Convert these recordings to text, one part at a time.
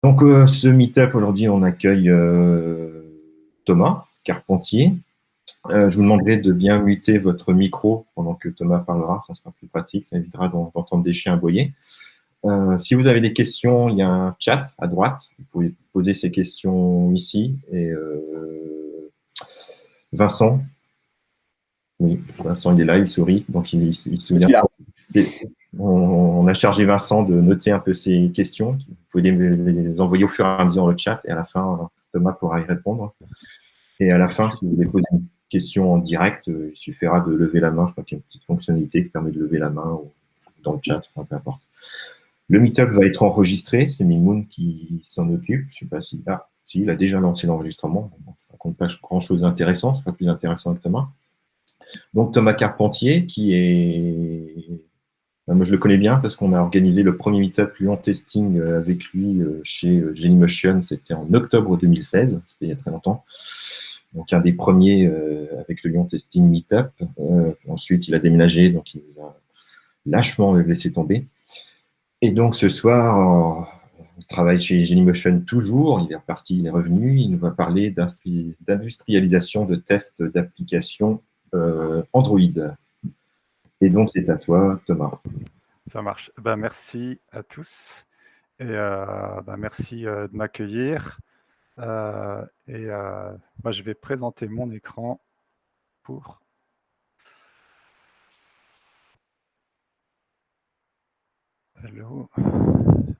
Donc, ce meet-up, aujourd'hui, on accueille Thomas Carpentier. Je vous demanderai de bien muter votre micro pendant que Thomas parlera. Ça sera plus pratique. Ça évitera d'entendre des chiens aboyer. Si vous avez des questions, il y a un chat à droite. Vous pouvez poser ces questions ici. Et Vincent, oui, Vincent, il est là, il sourit. Donc, il se Je souvient. suis là. C'est- on a chargé Vincent de noter un peu ces questions. Vous pouvez les envoyer au fur et à mesure dans le chat. Et à la fin, Thomas pourra y répondre. Et à la fin, Je- si vous voulez poser une question en direct, il suffira de lever la main. Je crois qu'il y a une petite fonctionnalité qui permet de lever la main ou dans le chat, enfin, peu importe. Le meetup va être enregistré. C'est Mimoun qui s'en occupe. Je ne sais pas si. Ah, si, il a déjà lancé l'enregistrement. Bon, ça ne raconte pas grand-chose d'intéressant. Ce sera plus intéressant que Thomas. Donc, Thomas Carpentier, qui est. Moi, je le connais bien parce qu'on a organisé le premier meetup Lyon Testing avec lui chez Genymotion. C'était en octobre 2016. C'était il y a très longtemps. Donc, un des premiers avec le Lyon Testing Meetup. Ensuite, il a déménagé, donc il nous a lâchement laissé tomber. Et donc, ce soir, il travaille chez Genymotion toujours. Il est reparti, il est revenu. Il nous va parler d'industrialisation de tests d'applications Android. Et donc, c'est à toi, Thomas. Ça marche. Merci à tous et merci de m'accueillir. Je vais présenter mon écran pour. Hello.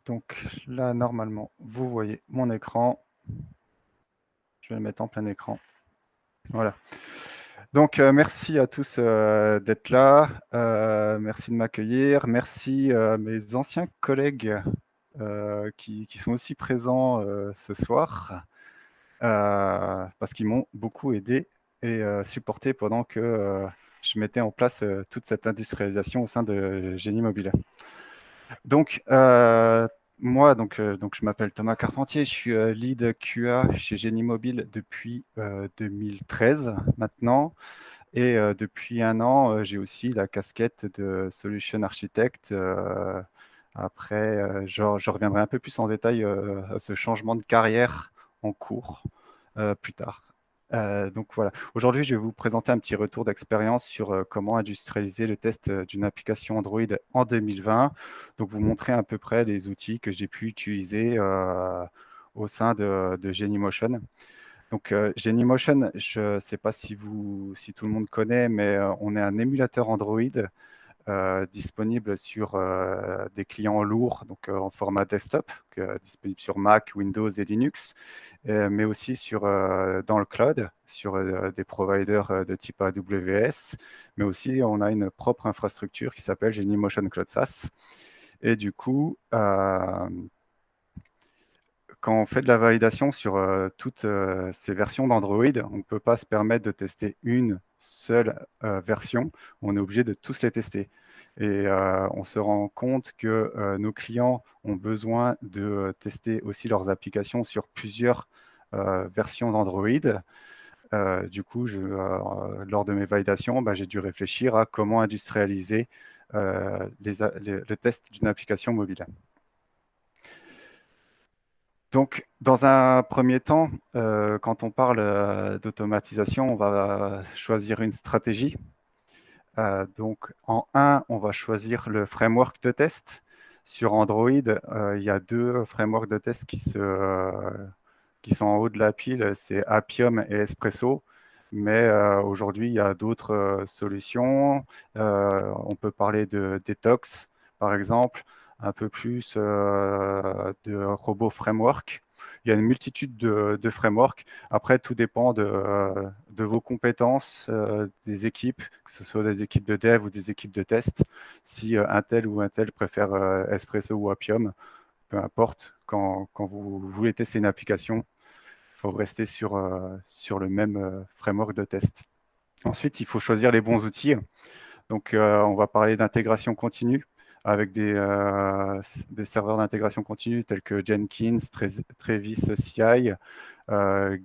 Donc là, normalement, vous voyez mon écran. Je vais le mettre en plein écran. Voilà. Donc, merci à tous d'être là. Merci de m'accueillir. Merci à mes anciens collègues qui sont aussi présents ce soir parce qu'ils m'ont beaucoup aidé et supporté pendant que je mettais en place toute cette industrialisation au sein de Génie Mobile. Donc, moi, je m'appelle Thomas Carpentier, je suis lead QA chez Génie Mobile depuis 2013 maintenant. Et depuis un an, j'ai aussi la casquette de Solution Architect. Après, je reviendrai un peu plus en détail à ce changement de carrière en cours plus tard. Donc voilà, aujourd'hui je vais vous présenter un petit retour d'expérience sur comment industrialiser le test d'une application Android en 2020. Donc vous montrer à peu près les outils que j'ai pu utiliser au sein de Genymotion. Donc Genymotion, je ne sais pas si tout le monde connaît, mais on est un émulateur Android disponible sur des clients lourds, donc en format desktop, disponible sur Mac, Windows et Linux, mais aussi dans le cloud, sur des providers de type AWS, mais aussi on a une propre infrastructure qui s'appelle Genymotion Cloud SaaS. Et du coup, quand on fait de la validation sur toutes ces versions d'Android, on ne peut pas se permettre de tester une seule version. On est obligé de tous les tester. Et on se rend compte que nos clients ont besoin de tester aussi leurs applications sur plusieurs versions d'Android. Du coup, lors de mes validations, j'ai dû réfléchir à comment industrialiser le test d'une application mobile. Donc, dans un premier temps, quand on parle d'automatisation, on va choisir une stratégie. Donc, en un, on va choisir le framework de test. Sur Android, il y a deux frameworks de test qui sont en haut de la pile, c'est Appium et Espresso. Mais aujourd'hui, il y a d'autres solutions. On peut parler de Detox, par exemple, un peu plus de Robo Framework. Il y a une multitude de frameworks. Après, tout dépend de vos compétences, des équipes, que ce soit des équipes de dev ou des équipes de test. Si un tel ou un tel préfère Espresso ou Appium, peu importe, quand vous voulez tester une application, il faut rester sur le même framework de test. Ensuite, il faut choisir les bons outils. Donc, on va parler d'intégration continue avec des serveurs d'intégration continue tels que Jenkins, Travis CI,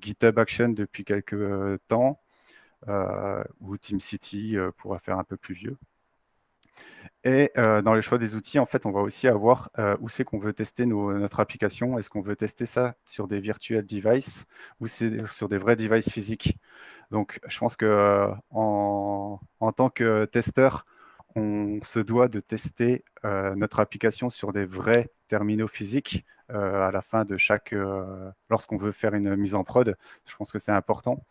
GitHub Action depuis quelques temps, ou TeamCity pour faire un peu plus vieux. Et dans le choix des outils, en fait, on va aussi avoir où c'est qu'on veut tester notre application. Est-ce qu'on veut tester ça sur des virtual devices ou c'est sur des vrais devices physiques? Donc, je pense que en tant que testeur, on se doit de tester notre application sur des vrais terminaux physiques à la fin de lorsqu'on veut faire une mise en prod. Je pense que c'est important.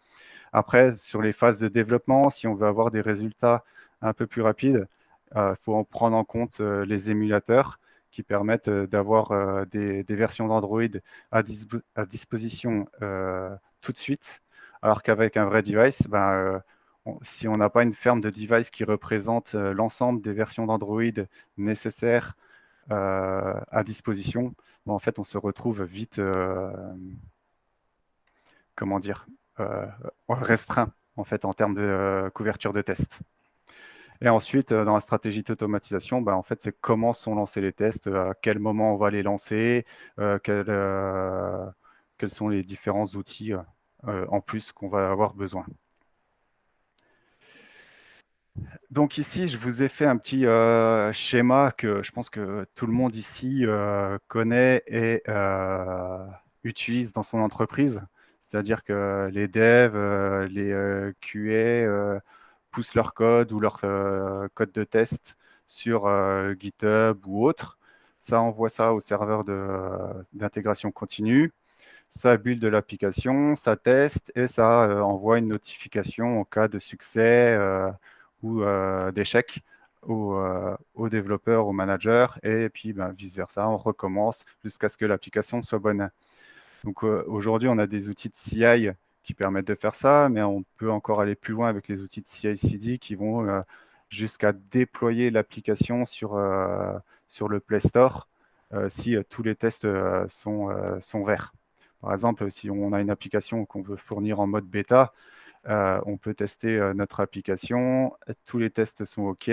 Après, sur les phases de développement, si on veut avoir des résultats un peu plus rapides, il faut en prendre en compte les émulateurs qui permettent d'avoir des versions d'Android à disposition tout de suite, alors qu'avec un vrai device, si on n'a pas une ferme de device qui représente l'ensemble des versions d'Android nécessaires à disposition, en fait, on se retrouve vite, comment dire, restreint en fait en termes de couverture de tests. Et ensuite, dans la stratégie d'automatisation, en fait, c'est comment sont lancés les tests, à quel moment on va les lancer, quels sont les différents outils en plus qu'on va avoir besoin. Donc ici, je vous ai fait un petit schéma que je pense que tout le monde ici connaît et utilise dans son entreprise. C'est-à-dire que les devs, les QA poussent leur code ou leur code de test sur GitHub ou autre. Ça envoie ça au serveur d'intégration continue. Ça build de l'application, ça teste et ça envoie une notification en cas de succès ou d'échec aux développeurs, aux managers, et puis vice-versa, on recommence jusqu'à ce que l'application soit bonne. Donc aujourd'hui, on a des outils de CI qui permettent de faire ça, mais on peut encore aller plus loin avec les outils de CI/CD qui vont jusqu'à déployer l'application sur le Play Store si tous les tests sont verts. Par exemple, si on a une application qu'on veut fournir en mode bêta, on peut tester notre application, tous les tests sont OK,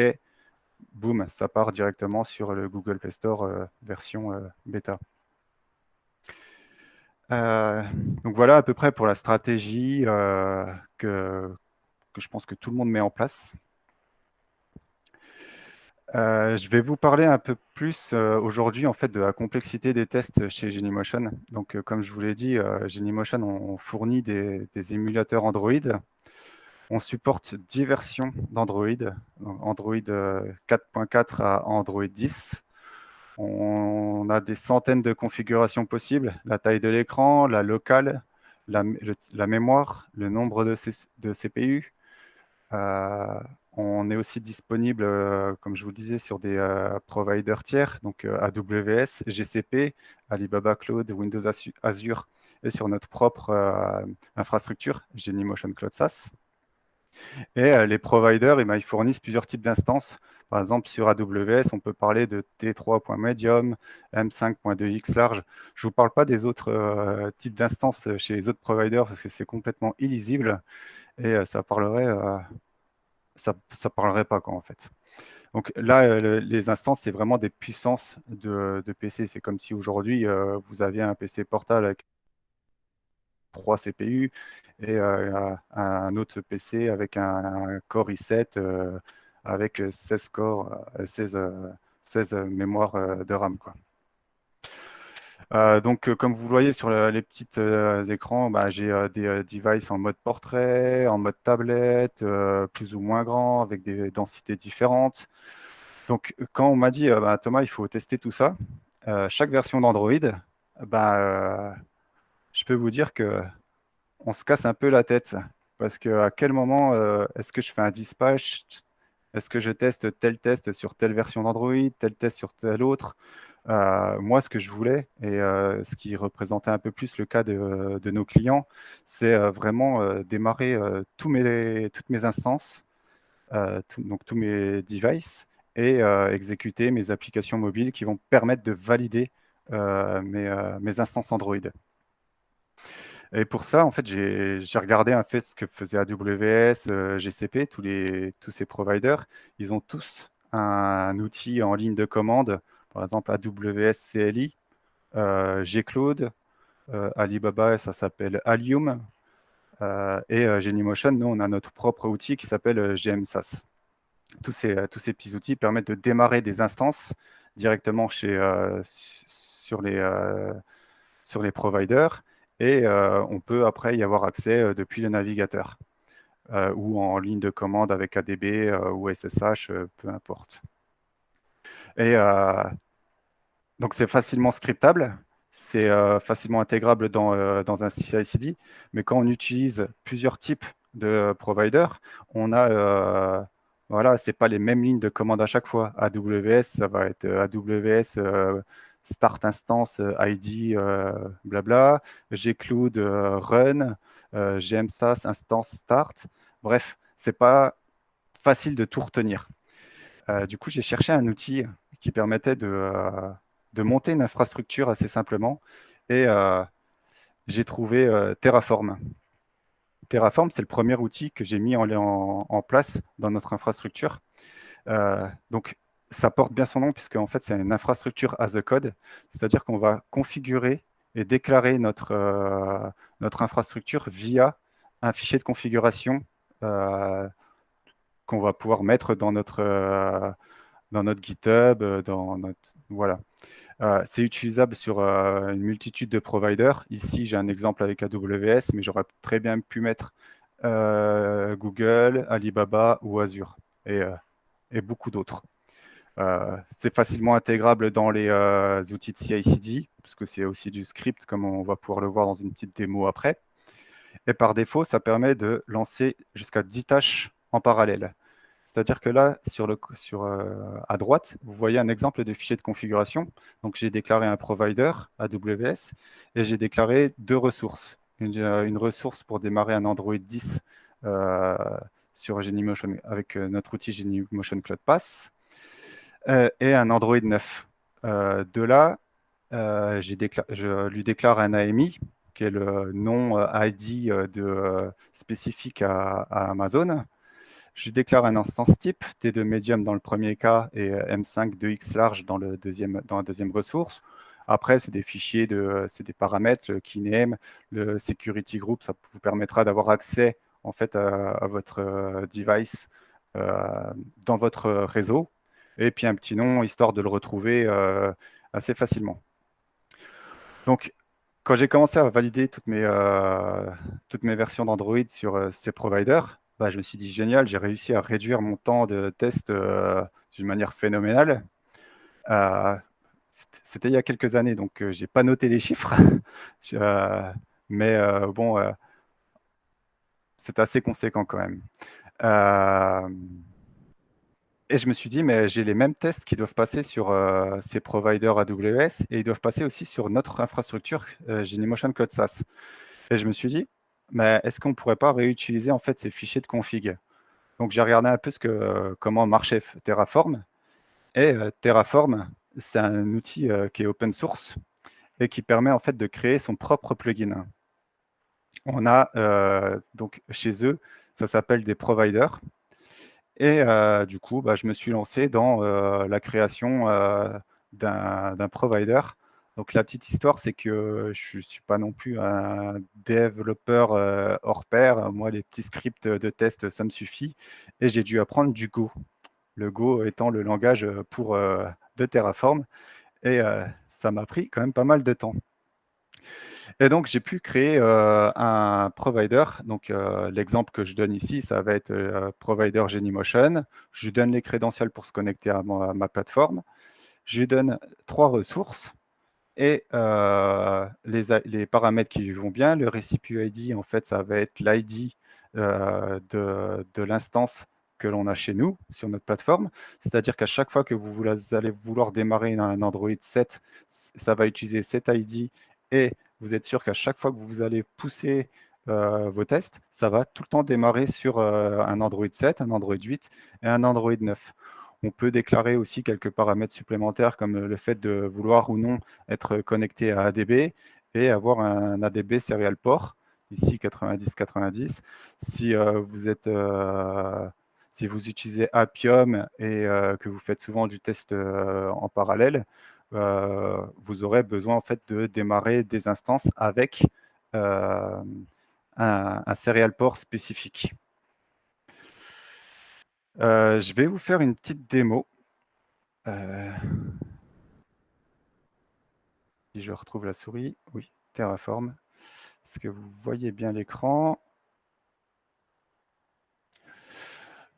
boum, ça part directement sur le Google Play Store version bêta. Donc voilà à peu près pour la stratégie que je pense que tout le monde met en place. Je vais vous parler un peu plus aujourd'hui en fait de la complexité des tests chez Genymotion. Donc comme je vous l'ai dit, Genymotion on fournit des émulateurs Android. On supporte 10 versions d'Android, Android 4.4 à Android 10. On a des centaines de configurations possibles, la taille de l'écran, la locale, la mémoire, le nombre de CPU. On est aussi disponible, comme je vous le disais, sur des providers tiers, donc AWS, GCP, Alibaba Cloud, Windows Azure, et sur notre propre infrastructure, Genymotion Cloud SaaS. Et les providers, ils fournissent plusieurs types d'instances. Par exemple, sur AWS, on peut parler de T3.medium, M5.2X large. Je ne vous parle pas des autres types d'instances chez les autres providers parce que c'est complètement illisible et ça parlerait pas, quoi, en fait. Donc là, les instances, c'est vraiment des puissances de PC. C'est comme si aujourd'hui, vous aviez un PC portable avec 3 CPU et un autre PC avec un Core i7 avec 16 corps, 16 mémoires de RAM, quoi. Donc, comme vous le voyez sur les petits écrans, j'ai des devices en mode portrait, en mode tablette, plus ou moins grand, avec des densités différentes. Donc, quand on m'a dit, Thomas, il faut tester tout ça, chaque version d'Android, je peux vous dire que on se casse un peu la tête. Parce que à quel moment est-ce que je fais un dispatch? Est-ce que je teste tel test sur telle version d'Android, tel test sur tel autre? Moi, ce que je voulais, et ce qui représentait un peu plus le cas de nos clients, c'est vraiment démarrer toutes mes instances, donc tous mes devices, et exécuter mes applications mobiles qui vont permettre de valider mes instances Android. Et pour ça, en fait, j'ai regardé en fait ce que faisait AWS, GCP, tous ces providers. Ils ont tous un outil en ligne de commande, par exemple AWS CLI, Gcloud, Alibaba, ça s'appelle Allium, et Genymotion, nous, on a notre propre outil qui s'appelle GMSAS. tous ces petits outils permettent de démarrer des instances directement sur les providers, et on peut après y avoir accès depuis le navigateur ou en ligne de commande avec ADB ou SSH, peu importe. Et donc, c'est facilement scriptable, c'est facilement intégrable dans un CI/CD, mais quand on utilise plusieurs types de providers, on a, voilà, c'est pas les mêmes lignes de commande à chaque fois. AWS, ça va être AWS start instance ID blabla, gcloud run, gmsas instance start. Bref, c'est pas facile de tout retenir. Du coup, j'ai cherché un outil qui permettait de monter une infrastructure assez simplement, et j'ai trouvé Terraform. Terraform, c'est le premier outil que j'ai mis en place dans notre infrastructure. Donc, ça porte bien son nom puisque en fait, c'est une infrastructure as a code, c'est-à-dire qu'on va configurer et déclarer notre infrastructure via un fichier de configuration qu'on va pouvoir mettre dans notre GitHub, voilà. C'est utilisable sur une multitude de providers. Ici, j'ai un exemple avec AWS, mais j'aurais très bien pu mettre Google, Alibaba ou Azure et beaucoup d'autres. C'est facilement intégrable dans les outils de CI/CD, parce que c'est aussi du script, comme on va pouvoir le voir dans une petite démo après. Et par défaut, ça permet de lancer jusqu'à 10 tâches en parallèle. C'est-à-dire que là, à droite, vous voyez un exemple de fichier de configuration. Donc, j'ai déclaré un provider AWS et j'ai déclaré deux ressources. Une ressource pour démarrer un Android 10 sur Genymotion avec notre outil Genymotion Cloud Pass et un Android 9. De là, je lui déclare un AMI, qui est le nom ID spécifique à Amazon. Je déclare un instance type, T2 medium dans le premier cas et M5 2X large dans la deuxième ressource. Après, c'est des fichiers, c'est des paramètres, le keyname, le security group, ça vous permettra d'avoir accès en fait à votre device dans votre réseau. Et puis un petit nom, histoire de le retrouver assez facilement. Donc, quand j'ai commencé à valider toutes mes versions d'Android sur ces providers, bah, je me suis dit génial, j'ai réussi à réduire mon temps de test d'une manière phénoménale. C'était il y a quelques années, donc je n'ai pas noté les chiffres, mais bon, c'est assez conséquent quand même. Et je me suis dit, mais j'ai les mêmes tests qui doivent passer sur ces providers AWS et ils doivent passer aussi sur notre infrastructure Genymotion Cloud SaaS. Et je me suis dit, mais est-ce qu'on ne pourrait pas réutiliser en fait ces fichiers de config? Donc j'ai regardé un peu comment marchait Terraform. Et Terraform, c'est un outil qui est open source et qui permet en fait de créer son propre plugin. On a donc chez eux, ça s'appelle des providers. Et du coup, bah, je me suis lancé dans la création d'un provider. Donc la petite histoire, c'est que je ne suis pas non plus un développeur hors pair. Moi, les petits scripts de test, ça me suffit. Et j'ai dû apprendre du Go. Le Go étant le langage de Terraform. Et ça m'a pris quand même pas mal de temps. Et donc, j'ai pu créer un provider. Donc, l'exemple que je donne ici, ça va être provider Genymotion. Je lui donne les crédentials pour se connecter à ma plateforme. Je lui donne 3 ressources et les paramètres qui lui vont bien. Le recipe ID, en fait, ça va être l'ID de l'instance que l'on a chez nous, sur notre plateforme. C'est-à-dire qu'à chaque fois que vous allez vouloir démarrer un Android 7, ça va utiliser cet ID et vous êtes sûr qu'à chaque fois que vous allez pousser vos tests, ça va tout le temps démarrer sur un Android 7, un Android 8 et un Android 9. On peut déclarer aussi quelques paramètres supplémentaires comme le fait de vouloir ou non être connecté à ADB et avoir un ADB serial port, ici 90-90. Si si vous utilisez Appium et que vous faites souvent du test en parallèle, vous aurez besoin en fait de démarrer des instances avec un serial port spécifique. Je vais vous faire une petite démo. Si je retrouve la souris, oui, Terraform. Est-ce que vous voyez bien l'écran?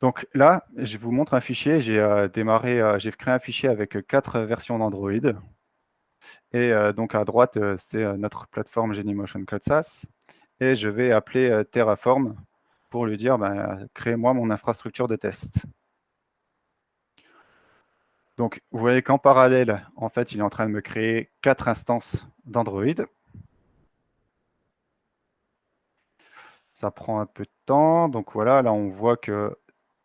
Donc là, je vous montre un fichier. J'ai créé un fichier avec 4 versions d'Android. Et donc à droite, c'est notre plateforme Genymotion Cloud SaaS. Et je vais appeler Terraform pour lui dire, crée-moi mon infrastructure de test. Donc, vous voyez qu'en parallèle, en fait, il est en train de me créer 4 instances d'Android. Ça prend un peu de temps. Donc voilà, là, on voit que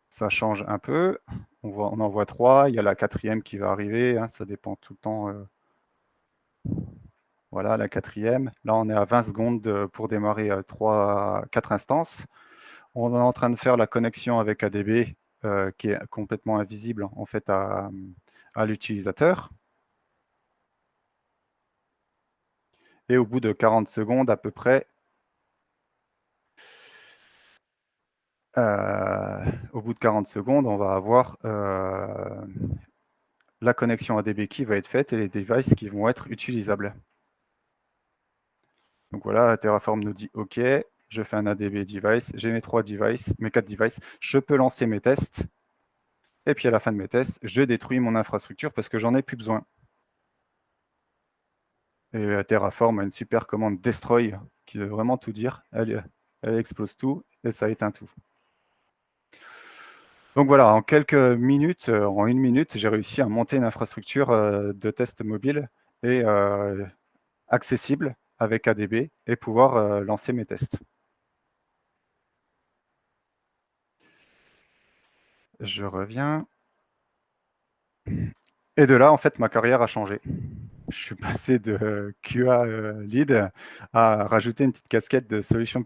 ça change un peu. On en voit 3. Il y a la 4e qui va arriver. Hein, ça dépend tout le temps. Voilà, la 4e. Là, on est à 20 secondes pour démarrer 4 instances. On est en train de faire la connexion avec ADB, qui est complètement invisible en fait à l'utilisateur. Et au bout de 40 secondes à peu près, on va avoir la connexion ADB qui va être faite et les devices qui vont être utilisables. Donc voilà, Terraform nous dit OK, je fais un ADB device, j'ai mes 4 devices, je peux lancer mes tests. Et puis à la fin de mes tests, je détruis mon infrastructure parce que j'en ai plus besoin. Et Terraform a une super commande destroy qui veut vraiment tout dire. Elle explose tout et ça éteint tout. Donc voilà, en quelques minutes, en 1 minute, j'ai réussi à monter une infrastructure de test mobile et accessible avec ADB et pouvoir lancer mes tests. Je reviens. Et de là, en fait, ma carrière a changé. Je suis passé de QA lead à rajouter une petite casquette de solution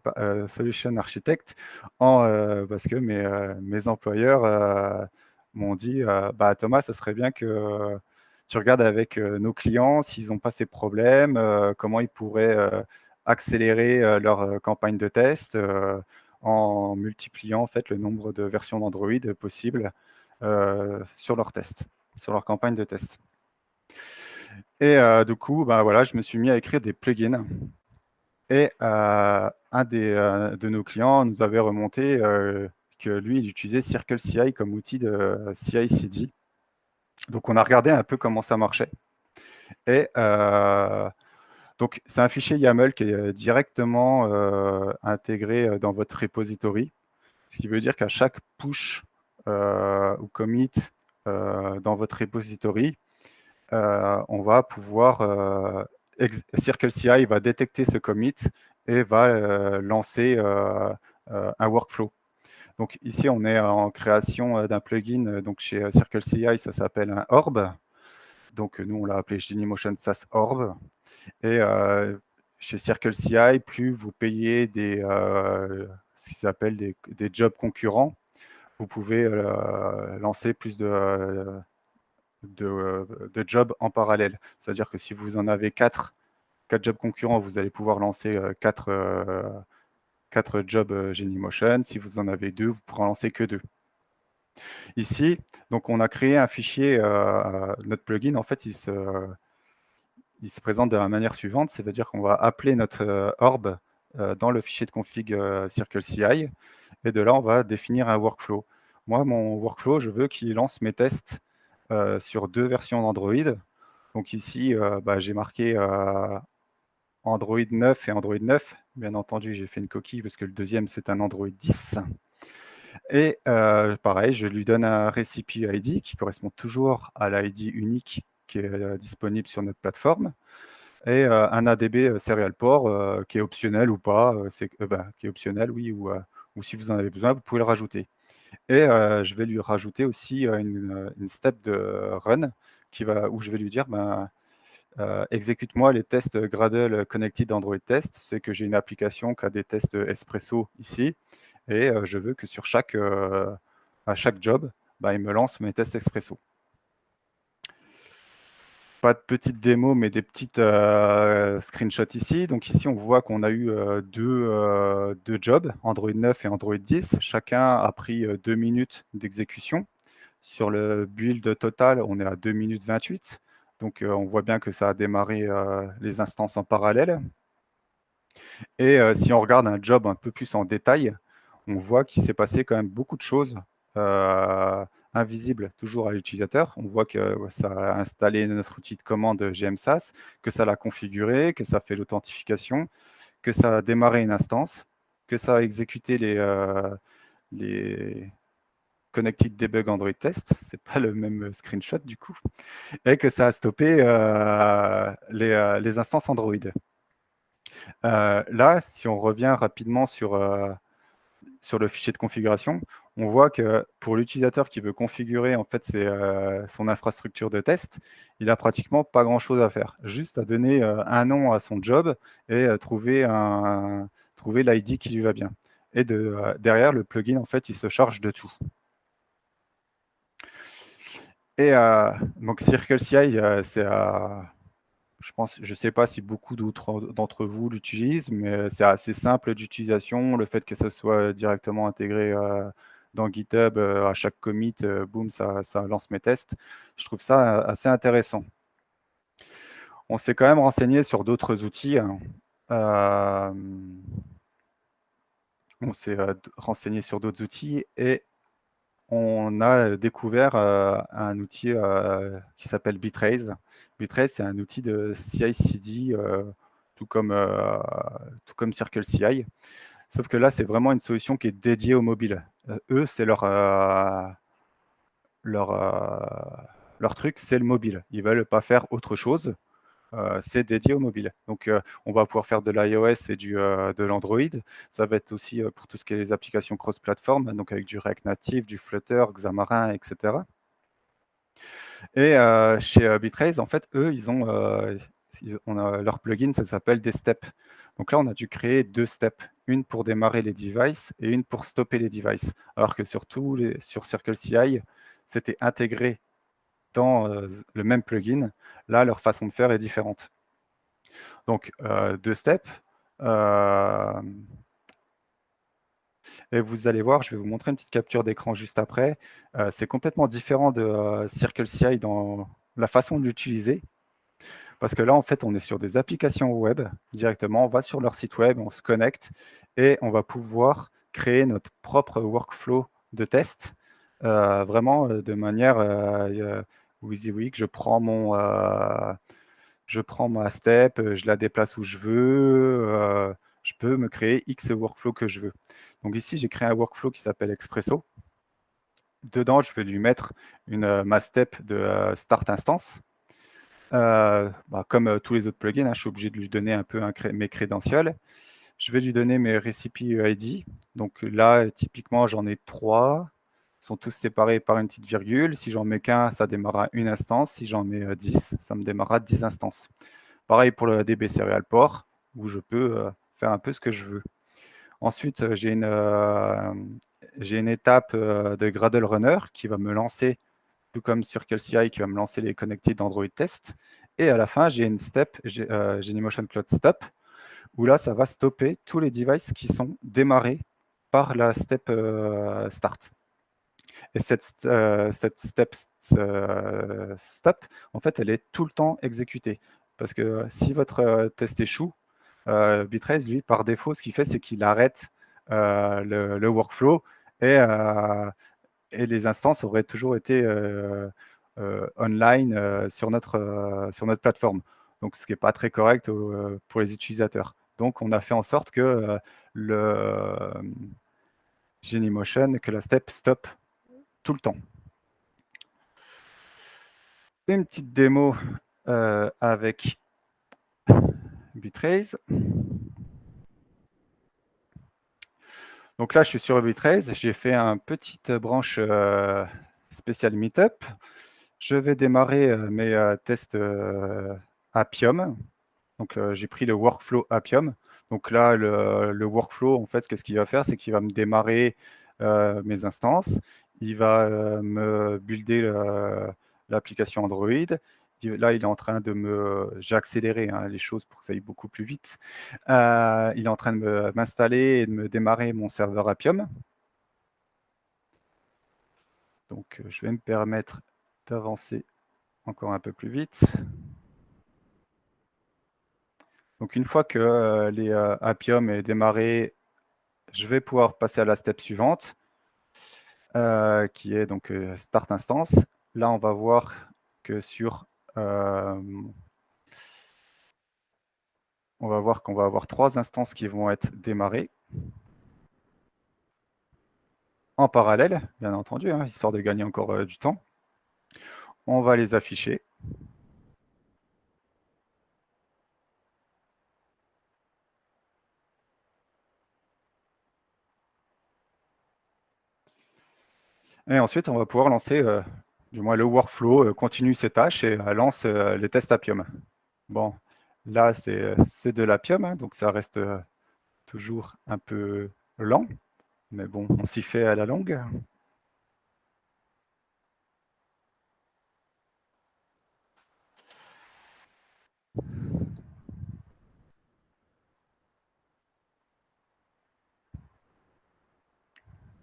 architect parce que mes employeurs m'ont dit Thomas, ça serait bien que tu regardes avec nos clients s'ils n'ont pas ces problèmes, comment ils pourraient accélérer leur campagne de test en multipliant en fait le nombre de versions d'Android possibles sur leurs tests, sur leur campagne de test. Et du coup, voilà, je me suis mis à écrire des plugins. Et un de nos clients nous avait remonté que lui, il utilisait CircleCI comme outil de CI/CD. Donc, on a regardé un peu comment ça marchait. Et donc, c'est un fichier YAML qui est directement intégré dans votre repository, ce qui veut dire qu'à chaque push ou commit dans votre repository, on va pouvoir CircleCI va détecter ce commit et va lancer un workflow. Donc ici, on est en création d'un plugin. Donc chez CircleCI, ça s'appelle un orb. Donc nous, on l'a appelé Genymotion SaaS Orb. Et chez CircleCI, plus vous payez ce qu'ils appellent des jobs concurrents, vous pouvez lancer plus de jobs en parallèle. C'est-à-dire que si vous en avez 4 jobs concurrents, vous allez pouvoir lancer 4 jobs Genymotion. Si vous en avez 2, vous pourrez en lancer que 2. Ici, donc on a créé un fichier, notre plugin, en fait, il se présente de la manière suivante, c'est-à-dire qu'on va appeler notre orb dans le fichier de config CircleCI, et de là, on va définir un workflow. Moi, mon workflow, je veux qu'il lance mes tests sur 2 versions d'Android. Donc ici, j'ai marqué Android 9 et Android 9. Bien entendu, j'ai fait une coquille parce que le deuxième, c'est un Android 10. Et pareil, je lui donne un recipe ID qui correspond toujours à l'ID unique qui est disponible sur notre plateforme. Et un ADB serial port qui est optionnel ou pas, qui est optionnel, oui, ou si vous en avez besoin, vous pouvez le rajouter. Et je vais lui rajouter aussi une step de run où je vais lui dire exécute-moi les tests Gradle Connected Android Test. C'est que j'ai une application qui a des tests Espresso ici, et je veux que à chaque job, il me lance mes tests Espresso. pas de petites démos, mais des petites screenshots ici. Donc ici, on voit qu'on a eu deux jobs, Android 9 et Android 10. Chacun a pris 2 minutes d'exécution. Sur le build total, on est à 2 minutes 28. Donc on voit bien que ça a démarré les instances en parallèle. Et si on regarde un job un peu plus en détail, on voit qu'il s'est passé quand même beaucoup de choses invisibles toujours à l'utilisateur. On voit que ça a installé notre outil de commande GMSAS, que ça l'a configuré, que ça fait l'authentification, que ça a démarré une instance, que ça a exécuté les Connected Debug Android Test, c'est pas le même screenshot du coup, et que ça a stoppé les instances Android. Là, si on revient rapidement sur le fichier de configuration, on voit que pour l'utilisateur qui veut configurer en fait son infrastructure de test, il a pratiquement pas grand-chose à faire, juste à donner un nom à son job et trouver l'ID qui lui va bien. Et derrière, le plugin, en fait, il se charge de tout. Et donc CircleCI, je ne sais pas si beaucoup d'entre vous l'utilisent, mais c'est assez simple d'utilisation. Le fait que ça soit directement intégré dans GitHub, à chaque commit, boum, ça lance mes tests. Je trouve ça assez intéressant. On s'est quand même renseigné sur d'autres outils. On s'est renseigné sur d'autres outils et on a découvert un outil qui s'appelle Bitrace. Bitrace, c'est un outil de CI/CD, tout comme CircleCI. Sauf que là, c'est vraiment une solution qui est dédiée au mobile. Eux, c'est leur truc, c'est le mobile. Ils ne veulent pas faire autre chose. C'est dédié au mobile. Donc, on va pouvoir faire de l'iOS et de l'Android. Ça va être aussi pour tout ce qui est les applications cross-platform, donc avec du React Native, du Flutter, Xamarin, etc. Et chez Bitrace, en fait, eux, leur plugin, ça s'appelle des steps. Donc là, on a dû créer 2 steps, une pour démarrer les devices et une pour stopper les devices. Alors que sur CircleCI, c'était intégré dans le même plugin. Là, leur façon de faire est différente. Donc, 2 steps. Et vous allez voir, je vais vous montrer une petite capture d'écran juste après. C'est complètement différent de CircleCI dans la façon de l'utiliser. Parce que là, en fait, on est sur des applications web directement. On va sur leur site web, on se connecte et on va pouvoir créer notre propre workflow de test. Vraiment de manière WYSIWYG. Je prends ma step, je la déplace où je veux. Je peux me créer X workflow que je veux. Donc ici, j'ai créé un workflow qui s'appelle Expresso. Dedans, je vais lui mettre ma step de start instance. Comme tous les autres plugins, je suis obligé de lui donner un peu mes crédentials. Je vais lui donner mes recipe ID. Donc là, typiquement, j'en ai 3. Ils sont tous séparés par une petite virgule. Si j'en mets qu'un, ça démarrera une instance. Si j'en mets 10, ça me démarrera 10 instances. Pareil pour le DB Serial Port, où je peux faire un peu ce que je veux. Ensuite, j'ai une étape de Gradle Runner qui va me lancer, tout comme CircleCI, qui va me lancer les connectés d'Android Test. Et à la fin, j'ai une step, Genymotion Cloud Stop, où là, ça va stopper tous les devices qui sont démarrés par la step Start. Et cette step stop, en fait, elle est tout le temps exécutée. Parce que si votre test échoue, Bitrace, lui, par défaut, ce qu'il fait, c'est qu'il arrête le workflow et les instances auraient toujours été online sur notre plateforme. Donc, ce qui n'est pas très correct pour les utilisateurs. Donc, on a fait en sorte que le Genymotion, que la step stop tout le temps. Une petite démo avec Bitrace. Donc là, je suis sur Bitrace. J'ai fait une petite branche spéciale Meetup. Je vais démarrer mes tests Appium. Donc, j'ai pris le workflow Appium. Donc là, le workflow, en fait, qu'est-ce qu'il va faire? C'est qu'il va me démarrer mes instances. Il va me builder l'application Android. là, il est en train de me... J'ai accéléré les choses pour que ça aille beaucoup plus vite. Il est en train de m'installer et de me démarrer mon serveur Appium. Donc, je vais me permettre d'avancer encore un peu plus vite. Donc, une fois que les Appium est démarré, je vais pouvoir passer à la step suivante, qui est donc Start Instance. Là, on va voir que sur... on va voir qu'on va avoir 3 instances qui vont être démarrées en parallèle, bien entendu, histoire de gagner encore du temps. On va les afficher. Et ensuite, on va pouvoir lancer, du moins le workflow, continue ses tâches et lance les tests Appium. Bon, là, c'est de l'Appium, donc ça reste toujours un peu lent, mais bon, on s'y fait à la longue.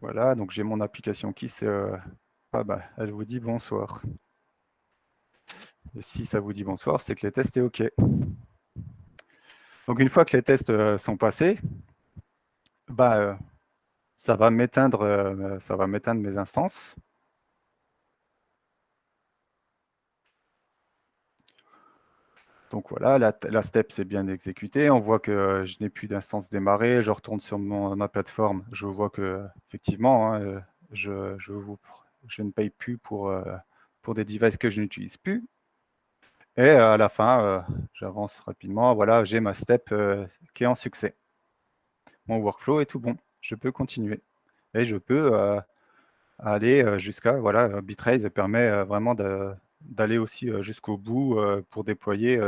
Voilà, donc j'ai mon application qui se... Ah bah, elle vous dit bonsoir. Et si ça vous dit bonsoir, c'est que les tests est OK. Donc une fois que les tests sont passés, bah, ça va m'éteindre mes instances. Donc voilà, la step s'est bien exécutée. On voit que je n'ai plus d'instance démarrée. Je retourne sur ma plateforme. Je vois que effectivement, je ne paye plus pour des devices que je n'utilise plus. Et à la fin, j'avance rapidement. Voilà, j'ai ma step qui est en succès. Mon workflow est tout bon. Je peux continuer. Et je peux aller jusqu'à... Voilà, Bitrace permet vraiment d'aller aussi jusqu'au bout pour déployer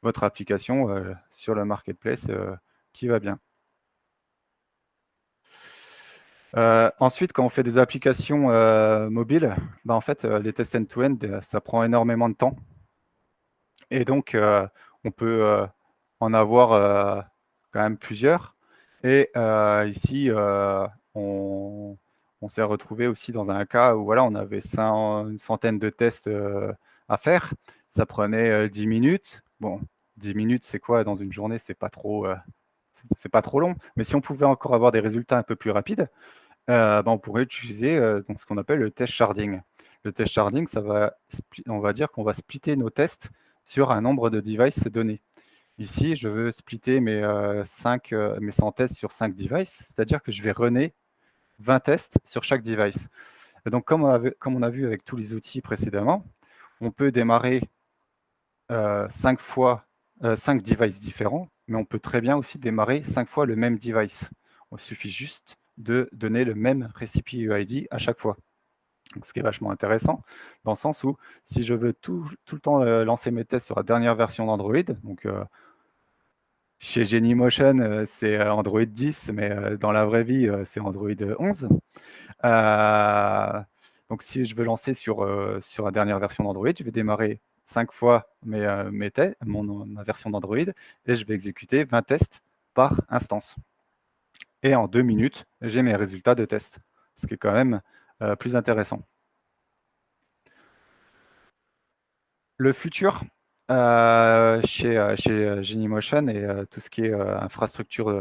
votre application sur le marketplace qui va bien. Ensuite, quand on fait des applications mobiles, bah, en fait, les tests end-to-end, ça prend énormément de temps. Et donc, on peut en avoir quand même plusieurs. Et ici, on s'est retrouvé aussi dans un cas où voilà, on avait une centaine de tests à faire. Ça prenait 10 minutes. Bon, 10 minutes, c'est quoi dans une journée? C'est pas trop long. Mais si on pouvait encore avoir des résultats un peu plus rapides, on pourrait utiliser donc, ce qu'on appelle le test sharding. Le test sharding, on va dire qu'on va splitter nos tests sur un nombre de devices donnés. Ici, je veux splitter mes 100 tests sur 5 devices, c'est-à-dire que je vais runner 20 tests sur chaque device. Et donc, comme on a vu avec tous les outils précédemment, on peut démarrer 5 devices différents, mais on peut très bien aussi démarrer 5 fois le même device. Il suffit juste de donner le même recipe UID à chaque fois. Donc, ce qui est vachement intéressant, dans le sens où si je veux tout le temps lancer mes tests sur la dernière version d'Android, donc chez Genymotion, c'est Android 10, mais dans la vraie vie, c'est Android 11. Donc, si je veux lancer sur la dernière version d'Android, je vais démarrer 5 fois ma version d'Android et je vais exécuter 20 tests par instance. Et en 2 minutes, j'ai mes résultats de test, ce qui est quand même plus intéressant. Le futur chez Genymotion et tout ce qui est infrastructure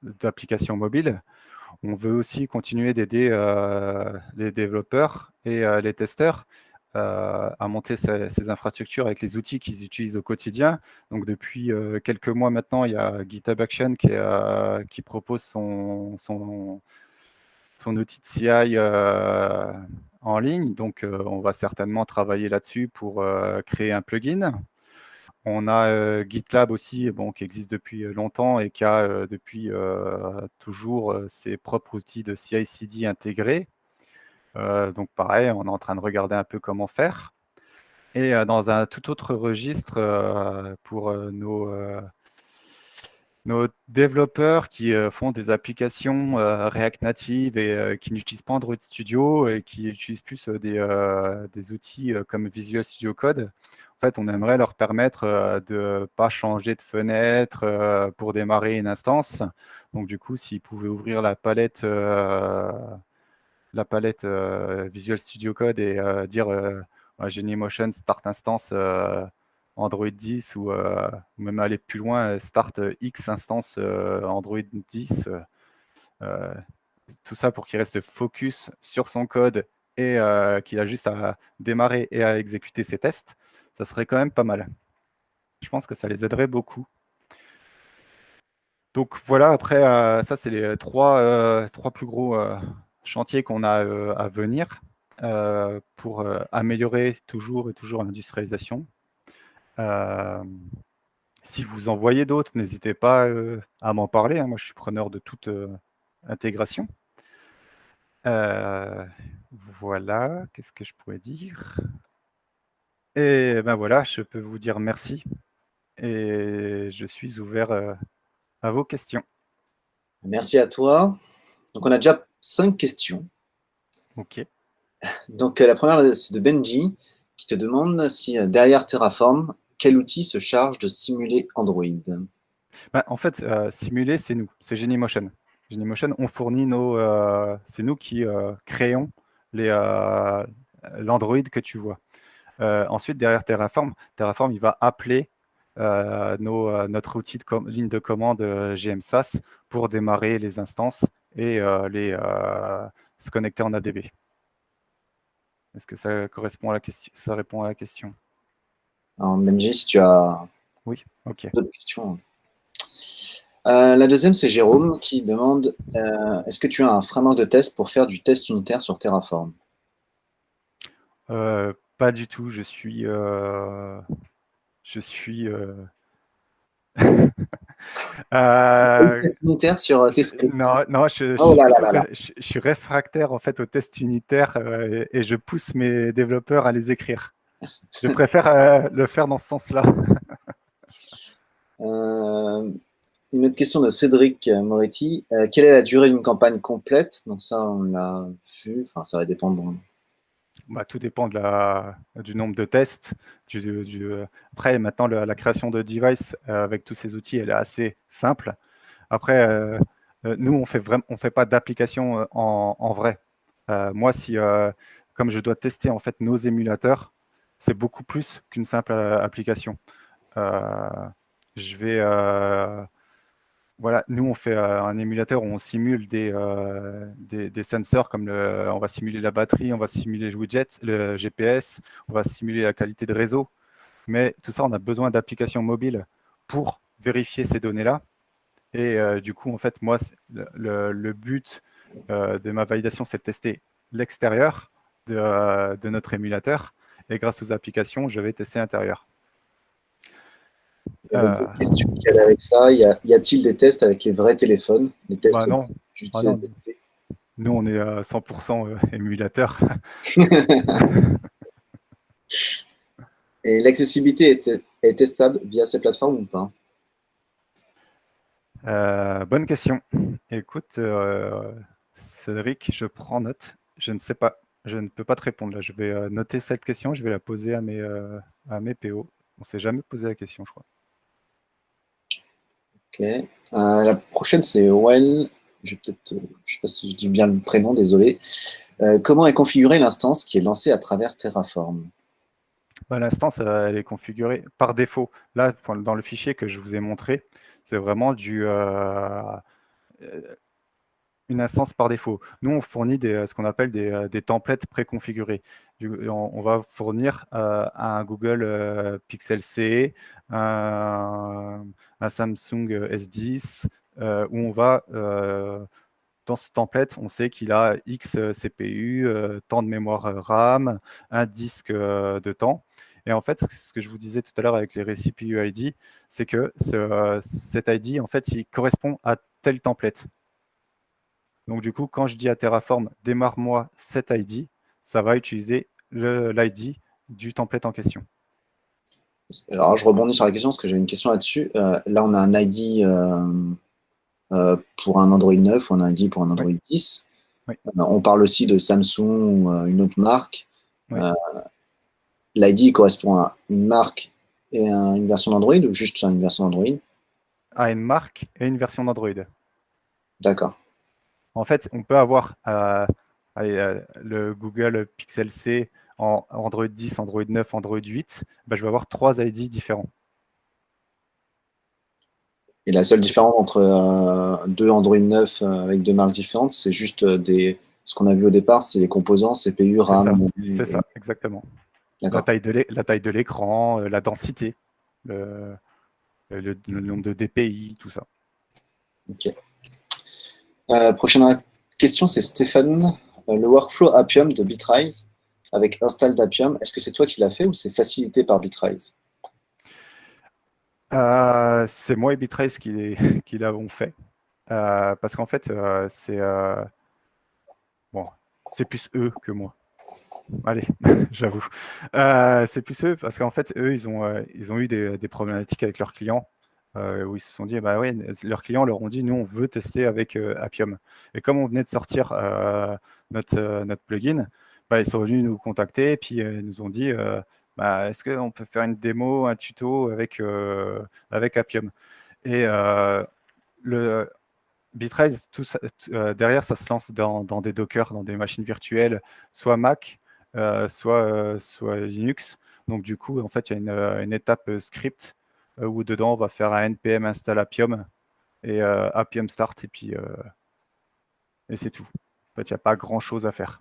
d'applications mobiles, on veut aussi continuer d'aider les développeurs et les testeurs à monter ces infrastructures avec les outils qu'ils utilisent au quotidien. Donc depuis quelques mois maintenant, il y a GitHub Action qui propose son outil de CI en ligne. Donc on va certainement travailler là-dessus pour créer un plugin. On a GitLab aussi, qui existe depuis longtemps et qui a depuis toujours ses propres outils de CI/CD intégrés. Donc pareil, on est en train de regarder un peu comment faire. Et dans un tout autre registre pour nos nos développeurs qui font des applications React Native et qui n'utilisent pas Android Studio et qui utilisent plus des outils comme Visual Studio Code, en fait, on aimerait leur permettre de ne pas changer de fenêtre pour démarrer une instance. Donc, du coup, s'ils pouvaient ouvrir la palette Visual Studio Code et dire Genymotion Start Instance Android 10 ou même aller plus loin, Start X Instance Android 10. Tout ça pour qu'il reste focus sur son code et qu'il a juste à démarrer et à exécuter ses tests. Ça serait quand même pas mal. Je pense que ça les aiderait beaucoup. Donc voilà, après, ça, c'est les trois plus gros chantiers qu'on a à venir pour améliorer toujours et toujours l'industrialisation. Si vous en voyez d'autres, n'hésitez pas à m'en parler, hein. Moi, je suis preneur de toute intégration. Voilà, qu'est-ce que je pourrais dire? Et ben voilà, je peux vous dire merci et je suis ouvert à vos questions. Merci à toi. Donc, on a déjà 5 questions. Ok. Donc, la première, c'est de Benji, qui te demande si derrière Terraform, quel outil se charge de simuler Android? Ben, en fait, simuler, c'est nous, c'est Genymotion. Genymotion, on fournit c'est nous qui créons l'Android que tu vois. Ensuite, derrière Terraform, il va appeler notre outil de ligne de commande GMSAS pour démarrer les instances et se connecter en ADB. Est-ce que ça correspond à la question? Ça répond à la question? Alors, Benji, si tu as Oui, ok. d'autres questions. La deuxième, c'est Jérôme qui demande est-ce que tu as un framework de test pour faire du test unitaire sur Terraform? Pas du tout. Je suis Test unitaire sur tes scripts. non, je Oh suis là là plutôt là là. je suis réfractaire en fait aux tests unitaires et je pousse mes développeurs à les écrire. Je préfère le faire dans ce sens-là. Une autre question de Cédric Moretti. Quelle est la durée d'une campagne complète? Donc ça, on l'a vu. Enfin, ça va dépendre. Bah, tout dépend du nombre de tests. Après, maintenant, la création de device avec tous ces outils, elle est assez simple. Après, nous, on fait pas d'application en vrai. Moi, comme je dois tester en fait nos émulateurs, c'est beaucoup plus qu'une simple application. Euh, je vais, voilà, nous, on fait un émulateur où on simule des sensors comme on va simuler la batterie, on va simuler le widget, le GPS, on va simuler la qualité de réseau. Mais tout ça, on a besoin d'applications mobiles pour vérifier ces données-là. Et du coup, en fait, moi, le but de ma validation, c'est de tester l'extérieur de notre émulateur. Et grâce aux applications, je vais tester l'intérieur. Il y avait d'autres questions qui allaient avec ça. Y a-t-il des tests avec les vrais téléphones? Des tests Non. du Ah non. CSDT? Nous, on est à 100% émulateur. Et l'accessibilité est testable via ces plateformes ou pas? Bonne question. Écoute, Cédric, je prends note. Je ne sais pas. Je ne peux pas te répondre là. Je vais noter cette question. Je vais la poser à mes PO. On ne s'est jamais posé la question, je crois. Ok. La prochaine, c'est Well. Je ne sais pas si je dis bien le prénom, désolé. Comment est configurée l'instance qui est lancée à travers Terraform? Bah, l'instance, elle est configurée par défaut. Là, dans le fichier que je vous ai montré, c'est vraiment une instance par défaut. Nous, on fournit ce qu'on appelle des templates préconfigurés. On va fournir un Google Pixel C, un Samsung S10, où on va, dans ce template, on sait qu'il a X CPU, tant de mémoire RAM, un disque de temps. Et en fait, ce que je vous disais tout à l'heure avec les récits PUID, c'est que cet ID, en fait, il correspond à tel template. Donc, du coup, quand je dis à Terraform, démarre-moi cet ID, ça va utiliser l'ID du template en question. Alors, je rebondis sur la question parce que j'avais une question là-dessus. Là, on a un ID pour un Android 9 ou un ID pour un Android 10. Oui. On parle aussi de Samsung ou une autre marque. Oui. L'ID correspond à une marque et une version d'Android ou juste une version d'Android? À une marque et une version d'Android. D'accord. En fait, on peut avoir le Google Pixel C en Android 10, Android 9, Android 8. Bah, je vais avoir 3 ID différents. Et la seule différence entre deux Android 9 avec deux marques différentes, c'est juste ce qu'on a vu au départ, c'est les composants, CPU, RAM. C'est ça, exactement. La D'accord. taille de l'écran, la densité, le nombre de DPI, tout ça. Ok. Prochaine question, c'est Stéphane. Le workflow Appium de Bitrise avec install d'Appium, est-ce que c'est toi qui l'as fait ou c'est facilité par Bitrise? C'est moi et Bitrace qui l'avons fait. Parce qu'en fait, bon, c'est plus eux que moi. Allez, j'avoue. C'est plus eux parce qu'en fait, eux, ils ont eu des problématiques avec leurs clients où ils se sont dit, bah ouais, leurs clients leur ont dit, nous, on veut tester avec Appium. Et comme on venait de sortir notre plugin, bah, ils sont venus nous contacter et puis ils nous ont dit, bah, est-ce qu'on peut faire une démo, un tuto avec Appium? Et le Bitraise, derrière, ça se lance dans des Docker, dans des machines virtuelles, soit Mac, soit Linux. Donc, du coup, en fait, il y a une étape script où dedans, on va faire un npm install Appium et Appium start, et c'est tout. En fait, il n'y a pas grand-chose à faire.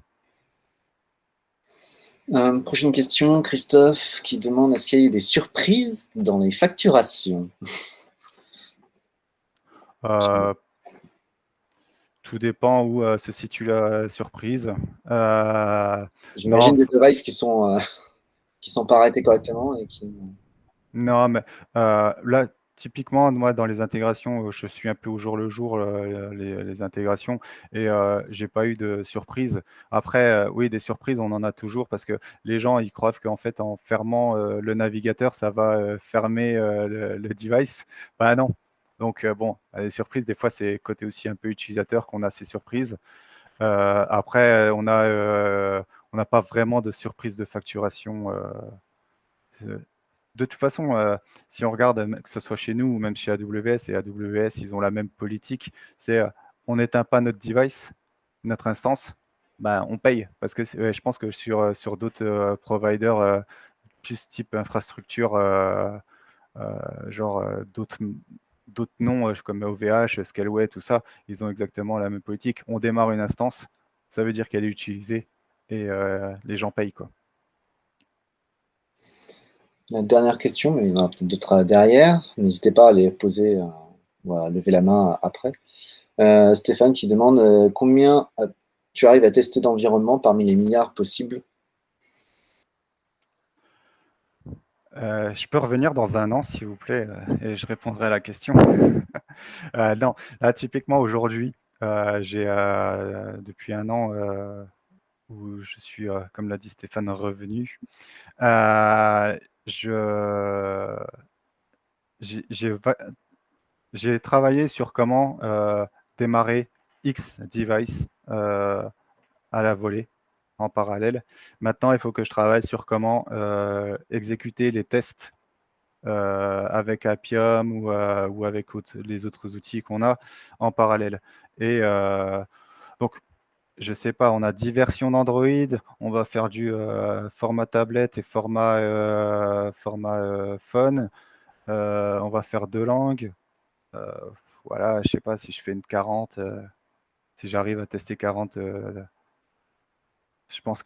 Prochaine question, Christophe qui demande est-ce qu'il y a eu des surprises dans les facturations? Euh, Tout dépend où se situe la surprise. J'imagine Non, des devices qui sont pas arrêtés correctement et qui. Non, mais là, typiquement, moi, dans les intégrations, je suis un peu au jour le jour les intégrations et j'ai pas eu de surprise. Après, oui, des surprises, on en a toujours parce que les gens, ils croient qu'en fait, en fermant le navigateur, ça va fermer le device. Bah non. Donc, bon, les surprises, des fois, c'est côté aussi un peu utilisateur qu'on a ces surprises. Après, on n'a pas vraiment de surprise de facturation. De toute façon, si on regarde, que ce soit chez nous ou même chez AWS, et AWS, ils ont la même politique, c'est on n'éteint pas notre device, notre instance, bah, on paye. Parce que je pense que sur d'autres providers, plus type infrastructure, genre d'autres noms comme OVH, Scaleway, tout ça, ils ont exactement la même politique. On démarre une instance, ça veut dire qu'elle est utilisée et les gens payent, quoi. La dernière question, mais il y en aura peut-être d'autres derrière. N'hésitez pas à les poser ou à lever la main après. Stéphane qui demande combien tu arrives à tester d'environnement parmi les milliards possibles? Je peux revenir dans un an, s'il vous plaît, et je répondrai à la question. Non, là, typiquement, aujourd'hui, j'ai depuis un an où je suis, comme l'a dit Stéphane, revenu. Je, j'ai, j'ai va- j'ai travaillé sur comment démarrer X device à la volée en parallèle. Maintenant, il faut que je travaille sur comment exécuter les tests avec Appium ou avec les autres outils qu'on a en parallèle. Et donc, je sais pas, on a 10 versions d'Android, on va faire du format tablette et format phone, on va faire deux langues. Euh, voilà, je sais pas si je fais une 40, si j'arrive à tester 40, je pense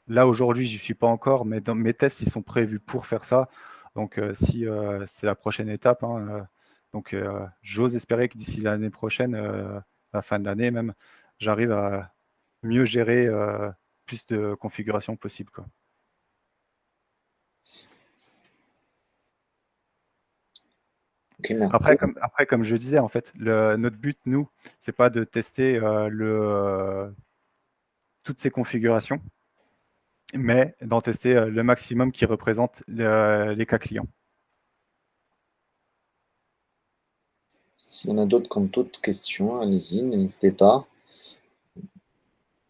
là aujourd'hui, j'y suis pas encore, mais dans mes tests, ils sont prévus pour faire ça. Donc, si c'est la prochaine étape, hein, donc j'ose espérer que d'ici l'année prochaine, la fin de l'année même, j'arrive à mieux gérer plus de configurations possibles, quoi. Ok, merci. Après, comme je disais, en fait, notre but, nous, c'est pas de tester toutes ces configurations. mais d'en tester le maximum qui représente les cas clients. S'il y en a d'autres qui ont d'autres questions, allez-y, n'hésitez pas.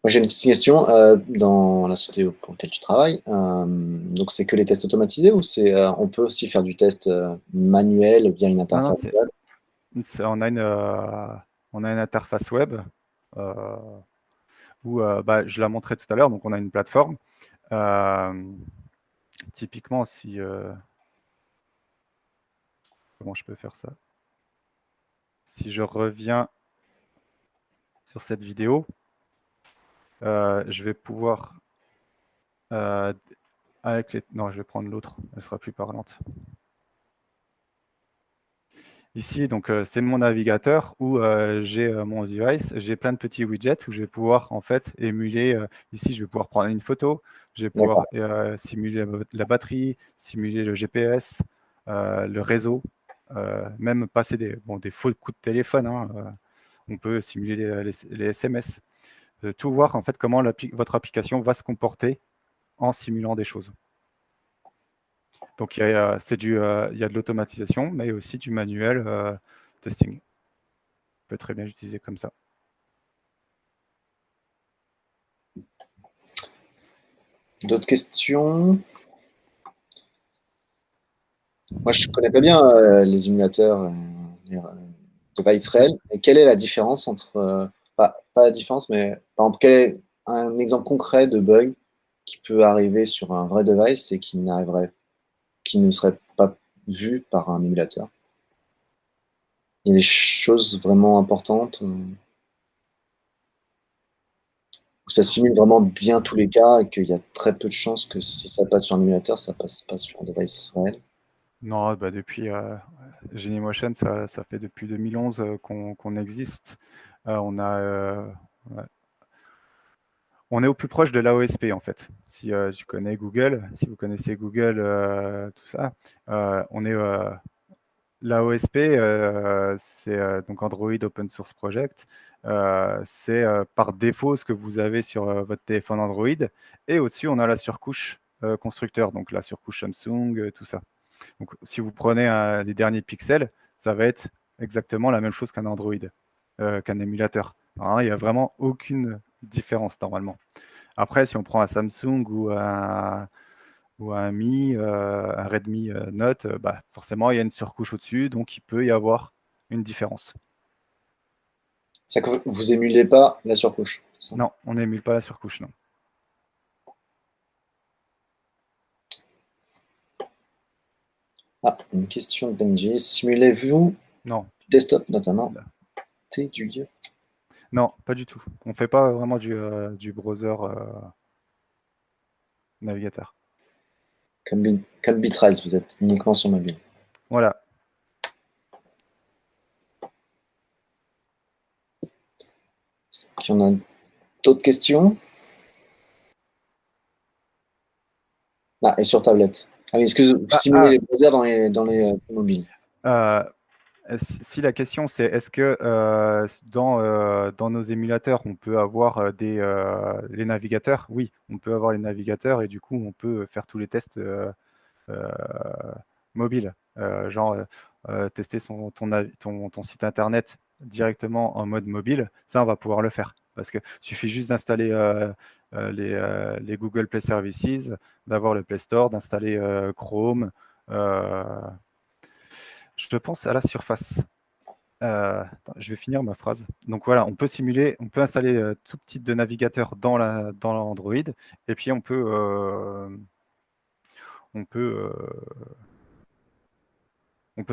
Moi, j'ai une petite question. Dans la société pour laquelle tu travailles, donc c'est que les tests automatisés ou on peut aussi faire du test manuel via une interface web? On a une interface web où je la montrais tout à l'heure, donc on a une plateforme. Typiquement, comment je peux faire ça? Si je reviens sur cette vidéo, je vais pouvoir non, je vais prendre l'autre, elle sera plus parlante. Ici, donc c'est mon navigateur où j'ai mon device, j'ai plein de petits widgets où je vais pouvoir en fait émuler. Ici, je vais pouvoir prendre une photo, je vais pouvoir simuler la batterie, simuler le GPS, le réseau, même passer des faux coups de téléphone. Hein, on peut simuler les SMS. Tout voir en fait comment votre application va se comporter en simulant des choses. Donc, il y a de l'automatisation, mais aussi du manuel testing. On peut très bien l'utiliser comme ça. D'autres questions? Moi, je ne connais pas bien les émulateurs device réels. Et quelle est la différence entre, pas la différence, mais par exemple, quel est un exemple concret de bug qui peut arriver sur un vrai device et qui ne serait pas vu par un émulateur? Il y a des choses vraiment importantes où ça simule vraiment bien tous les cas et qu'il y a très peu de chances que si ça passe sur un émulateur, ça passe pas sur un device réel. Non, depuis Genymotion, ça fait depuis 2011 qu'on existe. On est au plus proche de l'AOSP en fait. Si tu connais Google, si vous connaissez Google, tout ça, on est l'AOSP, c'est donc Android Open Source Project. C'est par défaut ce que vous avez sur votre téléphone Android. Et au-dessus, on a la surcouche constructeur, donc la surcouche Samsung, tout ça. Donc, si vous prenez les derniers pixels, ça va être exactement la même chose qu'un Android, qu'un émulateur. Alors, il n'y a vraiment aucune différence normalement. Après, si on prend un Samsung ou un Mi, un Redmi Note, forcément, il y a une surcouche au-dessus, donc il peut y avoir une différence. C'est que vous émulez pas la surcouche? Ça. Non, on n'émule pas la surcouche, non. Ah, une question de Benji. Simulez-vous Non. desktop notamment? T'es du lieu? Non, pas du tout. On ne fait pas vraiment du browser navigateur. Comme Bitrise, vous êtes uniquement sur mobile. Voilà. Est-ce qu'il y en a d'autres questions? Ah, et sur tablette. Ah oui, est-ce que vous simulez les browsers dans les mobiles? Si la question c'est est-ce que dans nos émulateurs on peut avoir les navigateurs? Oui, on peut avoir les navigateurs et du coup on peut faire tous les tests mobiles. Genre tester ton site internet directement en mode mobile, ça on va pouvoir le faire. Parce qu'il suffit juste d'installer les Google Play Services, d'avoir le Play Store, d'installer Chrome. Je pense à la surface. Je vais finir ma phrase. Donc voilà, on peut simuler, on peut installer tout type de navigateur dans l'Android, et puis on peut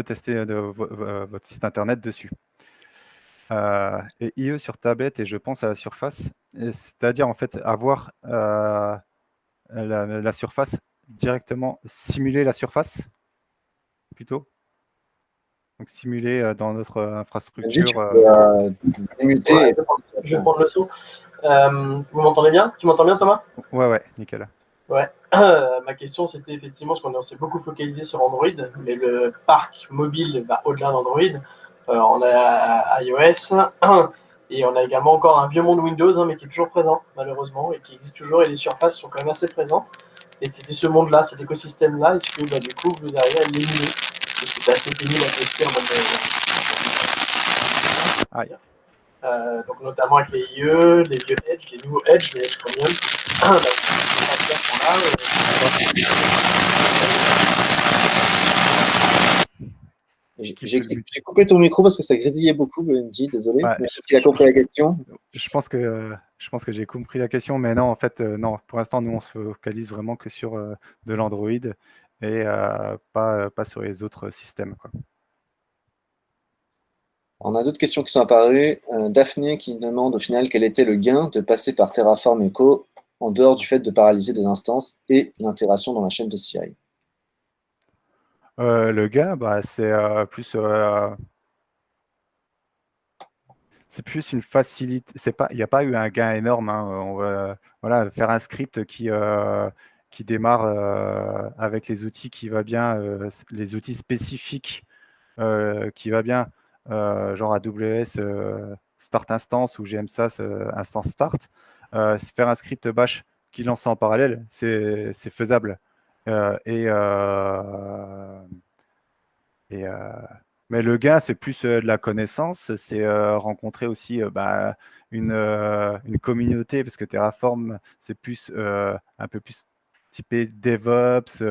tester votre site internet dessus. Et IE sur tablette, et je pense à la surface, c'est-à-dire en fait avoir la surface directement, simuler la surface plutôt. Donc simuler dans notre infrastructure. Démuter. Je vais prendre le son. Vous m'entendez bien? Tu m'entends bien, Thomas? Ouais, nickel. Ouais. Ma question, c'était effectivement, parce qu'on s'est beaucoup focalisé sur Android, mais le parc mobile va au-delà d'Android. On a iOS Et on a également encore un vieux monde Windows, hein, mais qui est toujours présent, malheureusement, et qui existe toujours, et les surfaces sont quand même assez présentes. Et c'était ce monde-là, cet écosystème-là, est-ce que du coup vous arrivez à l'éliminer? C'est assez pénible à tester en mode donc notamment avec les IE, les vieux Edge, les nouveaux Edge, les Edge Chromium, J'ai coupé ton micro parce que ça grésillait beaucoup, Benji, désolé. Ouais, Tu as compris la question? Je pense que j'ai compris la question, mais non, en fait, non. Pour l'instant, nous, on se focalise vraiment que sur de l'Android et pas sur les autres systèmes, quoi. On a d'autres questions qui sont apparues. Daphné qui demande au final quel était le gain de passer par Terraform Echo en dehors du fait de paralyser des instances et l'intégration dans la chaîne de CI. Le gain, c'est plus une facilité. Il n'y a pas eu un gain énorme, hein. On va faire un script qui démarre avec les outils qui va bien, les outils spécifiques qui va bien, genre AWS Start Instance ou GMSAS Instance Start. Faire un script bash qui lance ça en parallèle, c'est faisable. Mais le gain, c'est plus de la connaissance, c'est rencontrer aussi une communauté, parce que Terraform, c'est plus un peu plus typé DevOps,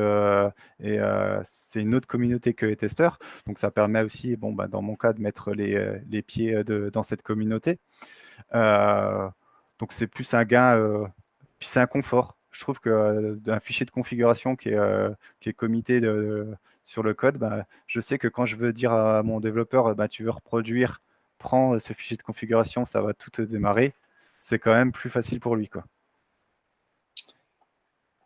et c'est une autre communauté que les testeurs. Donc ça permet aussi, dans mon cas, de mettre les pieds dans cette communauté. Donc c'est plus un gain, puis c'est un confort. Je trouve que d'un fichier de configuration qui est comité sur le code, je sais que quand je veux dire à mon développeur, tu veux reproduire, prends ce fichier de configuration, ça va tout te démarrer. C'est quand même plus facile pour lui, quoi.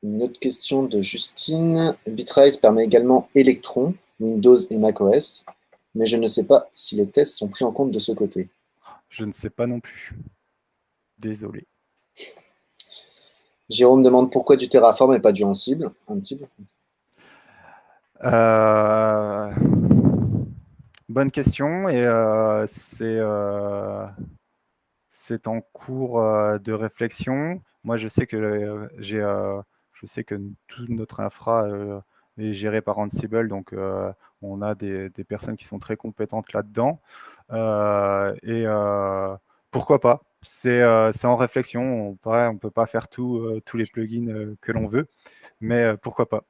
Une autre question de Justine. Bitrise permet également Electron, Windows et macOS, mais je ne sais pas si les tests sont pris en compte de ce côté. Je ne sais pas non plus. Désolé. Jérôme demande pourquoi du Terraform et pas du Ansible. Bonne question, et c'est en cours de réflexion. Moi, je sais que toute notre infra est gérée par Ansible, donc on a des personnes qui sont très compétentes là-dedans. Pourquoi pas? C'est en réflexion. On ne peut pas faire tous les plugins que l'on veut, mais pourquoi pas?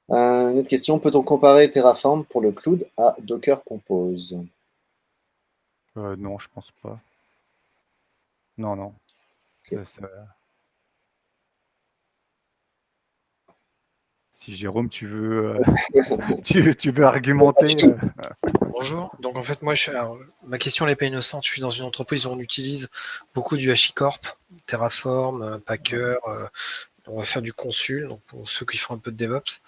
Une autre question, peut-on comparer Terraform pour le cloud à Docker Compose? Non, je pense pas. Non. Okay. Si Jérôme, tu veux, tu veux argumenter. Bonjour. Donc en fait, moi, ma question n'est pas innocente. Je suis dans une entreprise où on utilise beaucoup du HashiCorp, Terraform, Packer. On va faire du consul, donc pour ceux qui font un peu de DevOps.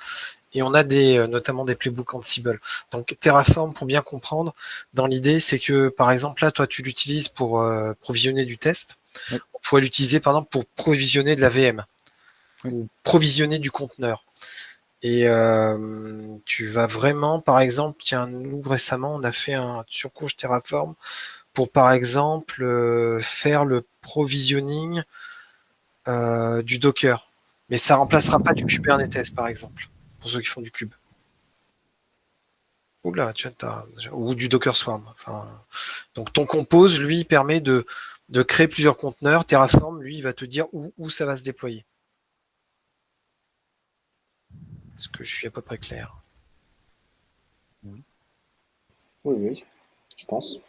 Et on a notamment des playbooks Ansible. Donc Terraform, pour bien comprendre, dans l'idée, c'est que par exemple là, toi, tu l'utilises pour provisionner du test. Oui. On pourrait l'utiliser par exemple pour provisionner de la VM, oui, ou provisionner du conteneur. Et tu vas vraiment, par exemple, tiens, nous récemment, on a fait un surcouche Terraform pour, par exemple, faire le provisioning du Docker. Mais ça remplacera pas du Kubernetes, par exemple, pour ceux qui font du Kube. Oula, ou du Docker Swarm. Enfin, donc ton compose, lui, permet de créer plusieurs conteneurs. Terraform, lui, il va te dire où ça va se déployer. Est-ce que je suis à peu près clair? Oui, je pense.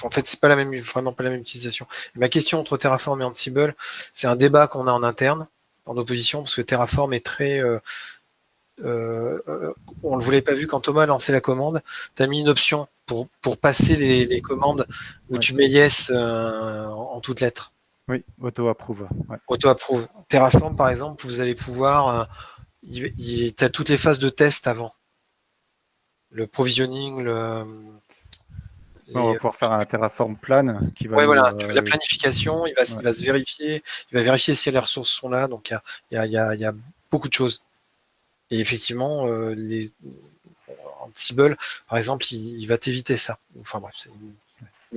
En fait, c'est pas vraiment pas la même utilisation. Et ma question entre Terraform et Ansible, c'est un débat qu'on a en interne, en opposition, parce que Terraform est très... on ne voulait pas vu quand Thomas a lancé la commande. Tu as mis une option pour passer les commandes où oui, tu mets yes en toutes lettres. Oui, auto-approve. Ouais. Auto-approve. Terraform, par exemple, vous allez pouvoir... tu as toutes les phases de test avant. Le provisioning, on va pouvoir faire un Terraform plan qui va. Ouais, voilà, la planification, il va se vérifier, il va vérifier si les ressources sont là, donc il y a beaucoup de choses. Et effectivement, les Ansible, par exemple, il va t'éviter ça. Enfin bref,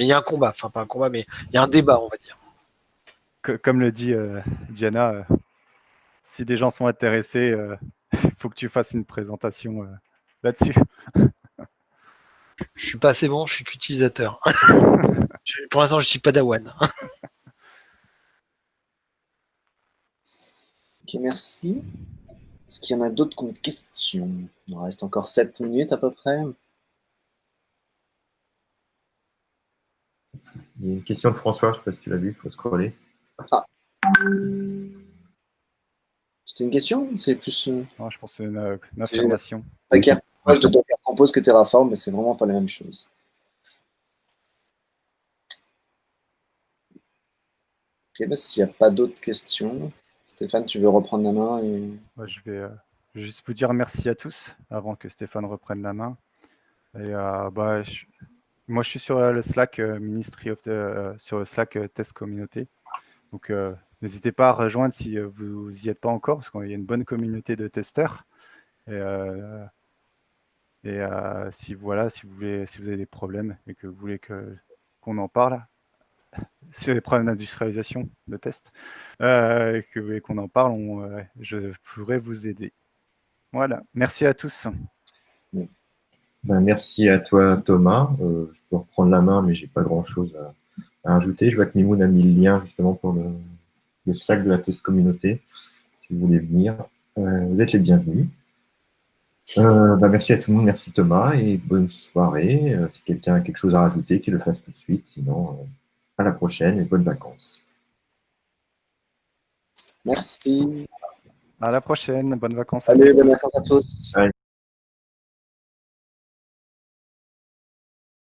Mais il y a un combat, enfin pas un combat, mais il y a un débat, on va dire. Comme le dit Diana, si des gens sont intéressés, il faut que tu fasses une présentation là-dessus. Je suis pas assez bon, je suis qu'utilisateur. Pour l'instant, je suis padawan. Ok, merci. Est-ce qu'il y en a d'autres qui ont des questions? Il nous reste encore 7 minutes à peu près. Il y a une question de François, je ne sais pas si tu l'as vu, il faut scroller. C'était une question? C'est plus Non, je pense que c'est une affirmation. Docker, de Docker Compose que Terraform, mais c'est vraiment pas la même chose. Ok, bah, s'il n'y a pas d'autres questions, Stéphane, tu veux reprendre la main Ouais, je vais juste vous dire merci à tous avant que Stéphane reprenne la main. Et moi, je suis sur le Slack Ministry of sur le Slack Test Communauté. Donc, n'hésitez pas à rejoindre si vous n'y êtes pas encore, parce qu'il y a une bonne communauté de testeurs. Et si vous avez des problèmes et que vous voulez qu'on en parle, sur les problèmes d'industrialisation de tests, et que vous voulez qu'on en parle, je pourrais vous aider. Voilà, merci à tous. Merci à toi, Thomas. Je peux reprendre la main, mais j'ai pas grand-chose à ajouter. Je vois que Mimoun a mis le lien justement pour le Slack de la test communauté, si vous voulez venir. Vous êtes les bienvenus. Merci à tout le monde, merci Thomas, et bonne soirée. Si quelqu'un a quelque chose à rajouter, qu'il le fasse tout de suite. Sinon, à la prochaine et bonnes vacances. Merci. À la prochaine, bonnes vacances. Salut, bonnes vacances à tous. Bye.